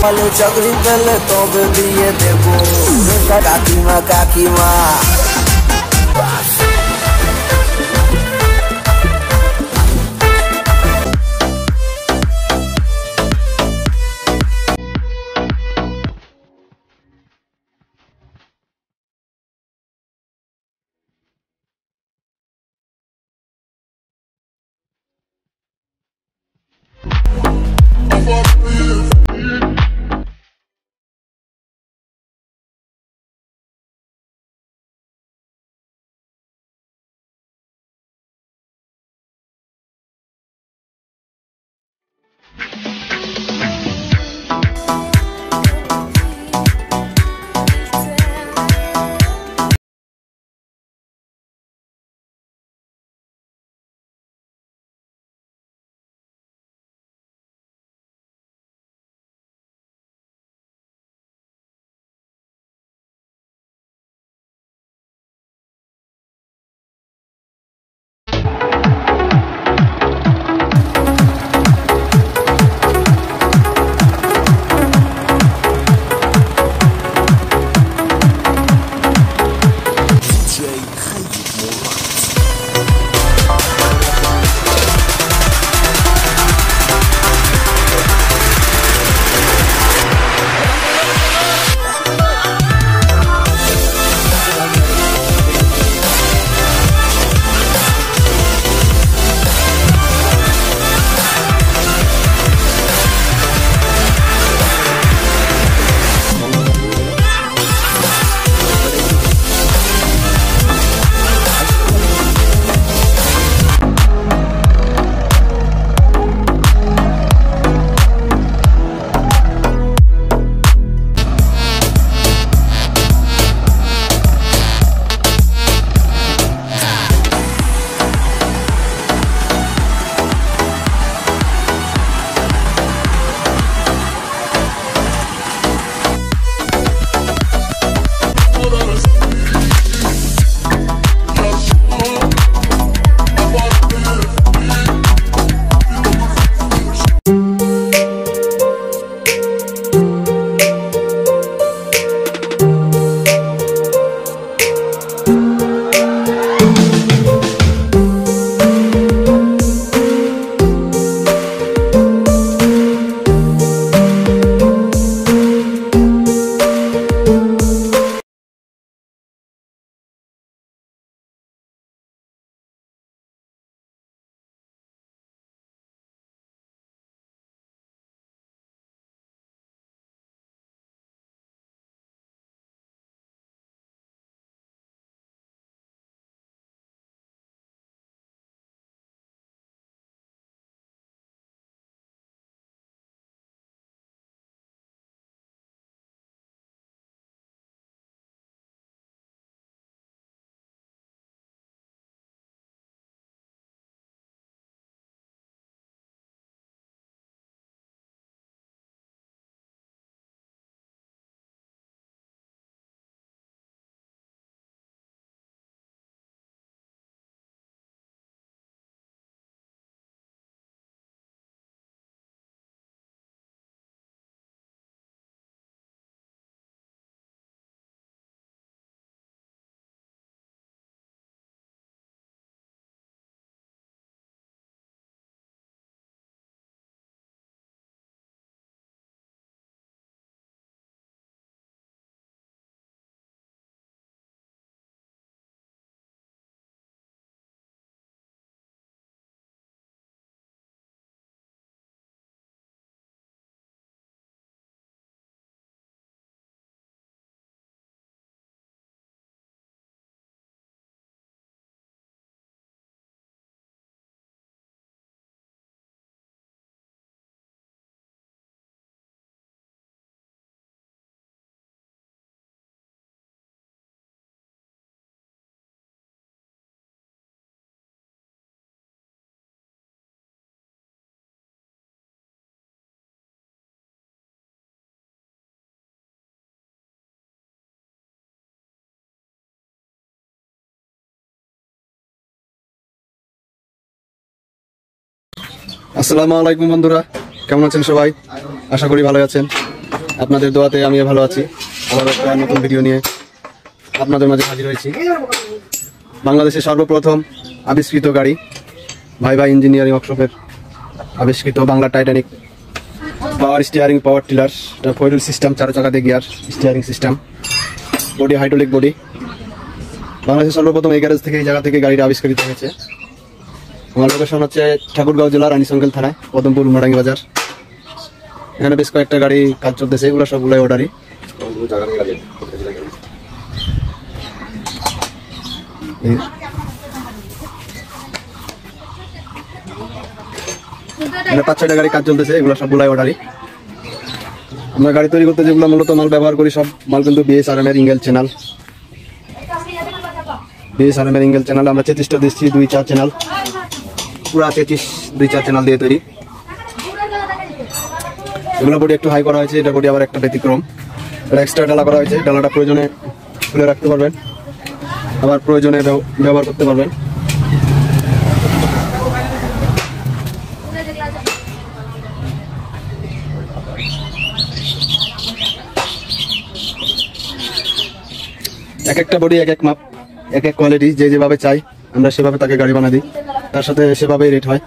ভালো চাকরি পেলে তবে বিয়ে দেবো কাকিমা কাকিমা। আসসালামু আলাইকুম বন্ধুরা, কেমন আছেন সবাই? আশা করি ভালো আছেন। আপনাদের দোয়াতে আমি ভালো আছি। আবার একটা নতুন ভিডিও নিয়ে আপনাদের মাঝে হাজির হয়েছি। বাংলাদেশের সর্বপ্রথম আবিষ্কৃত গাড়ি ভাই ভাই ইঞ্জিনিয়ারিং ওয়ার্কশপের আবিষ্কৃত Bangla Titanic power steering power tiller, এটা ফোর সিস্টেম, 4 চাকাতে gear steering system, body hydraulic body. বাংলাদেশের সর্বপ্রথম এই গ্যারেজ থেকে, এই জায়গা থেকে গাড়িটা আবিষ্কৃত হয়েছে। আমার লোকেশন হচ্ছে ঠাকুরগাঁও জেলার রানীশঙ্কেল থানায়, পদমপুর উমরাডাঙ্গি বাজার। এখানে বেশ কয়েকটা গাড়ি কাজ চলতেছে, এগুলো সবগুলোই অর্ডারই। এখানে 5-6টা গাড়ি কাজ চলতেছে, এগুলো সবগুলাই অর্ডারই। আমরা গাড়ি তৈরি করতে যেগুলো মূলত মাল ব্যবহার করি, সব মাল কিন্তু বিএসআরএম এর ইঙ্গেল চ্যানেল। বিএসআরএম এর ইঙ্গেল চ্যানেল আমরা 33টা দিচ্ছি, 2-4 চ্যানেল, পুরা 33-2-4 চ্যানেল দিয়ে তৈরি। এগুলো বডি একটু হাই করা হয়েছে, এটা বডি আবার একটা ব্যতিক্রম, এটা এক্সট্রা ডালা করা হয়েছে। ডালাটা প্রয়োজনে খুলে রাখতে পারবেন, আবার প্রয়োজনে ব্যবহার করতে পারবেন। এক একটা বডি এক এক মাপ, এক এক কোয়ালিটি, যে যেভাবে চাই আমরা সেভাবে তাকে গাড়ি বানা দিই, তার সাথে সেভাবেই রেট হয়।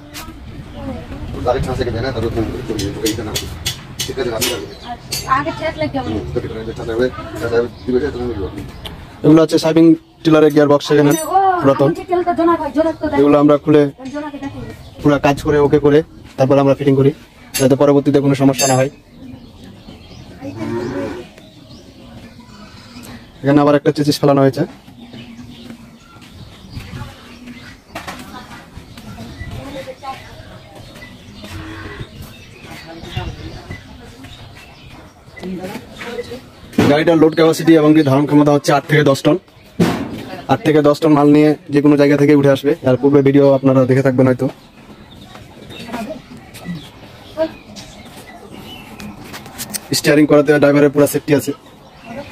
এগুলো হচ্ছে সাইবিং টিলারের গিয়ার বক্স, এখানে পুরাতন। এগুলো আমরা খুলে পুরো কাজ করে ওকে করে তারপর আমরা ফিটিং করি, যাতে পরবর্তীতে কোনো সমস্যা না হয়। এখানে আবার একটা চেসিস ফেলানো হয়েছে। গাড়িটার লোড ক্যাপাসিটি এবং ধারণ ক্ষমতা হচ্ছে 8 থেকে 10 টন। 8 থেকে 10 টন মাল নিয়ে যে কোনো জায়গা থেকে উঠে আসবে। আর পূর্বে ভিডিও আপনারা দেখে থাকবেন হয়তো। স্টিয়ারিং করাতে ড্রাইভারের পুরো সেফটি আছে,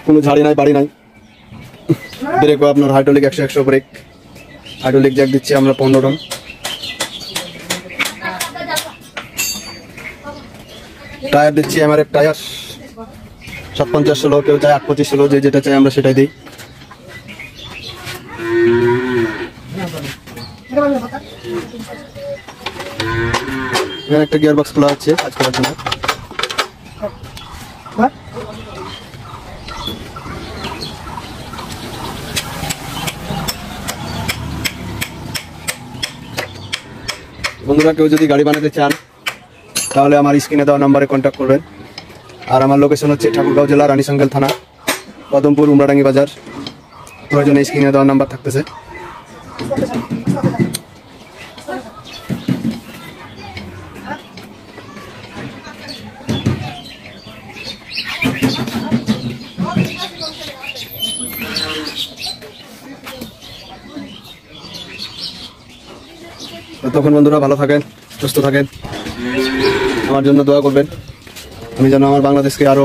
কোনো ঝাড়ি নাই বাড়ি নাই। ব্রেকও আপনার হাইড্রোলিক 100 ব্রেক, হাইড্রোলিক জ্যাক দিচ্ছি আমরা 15 টন। টায়ার দিচ্ছি এমআরএফ টায়ার 750-16, কেউ চায় 825-16, যে যেটা চাই আমরা সেটাই দিই। এখানে একটা গিয়ার বক্স খোলা হচ্ছে কাজ করার জন্য। বন্ধুরা, কেউ যদি গাড়ি বানাতে চান তাহলে আমার স্ক্রিনে দেওয়া নাম্বারে কন্ট্যাক্ট করবেন। আর আমার লোকেশন হচ্ছে ঠাকুরগাঁও জেলা রানীশঙ্কেল থানা, পদমপুর উমরাডাঙ্গি বাজার। প্রয়োজনে স্ক্রিনে দেওয়া নাম্বার থাকতেছে। তখন বন্ধুরা ভালো থাকেন, সুস্থ থাকেন, আমার জন্য দোয়া করবেন। আমি যেন আমার বাংলাদেশকে আরো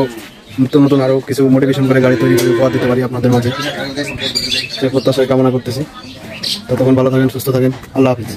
নতুন নতুন আরো কিছু মোটিভেশন করে গাড়ি তৈরি করে উপহার দিতে পারি আপনাদের মাঝে, সে প্রত্যাশায় কামনা করতেছি। ততক্ষণ ভালো থাকেন, সুস্থ থাকেন, আল্লাহ হাফিজ।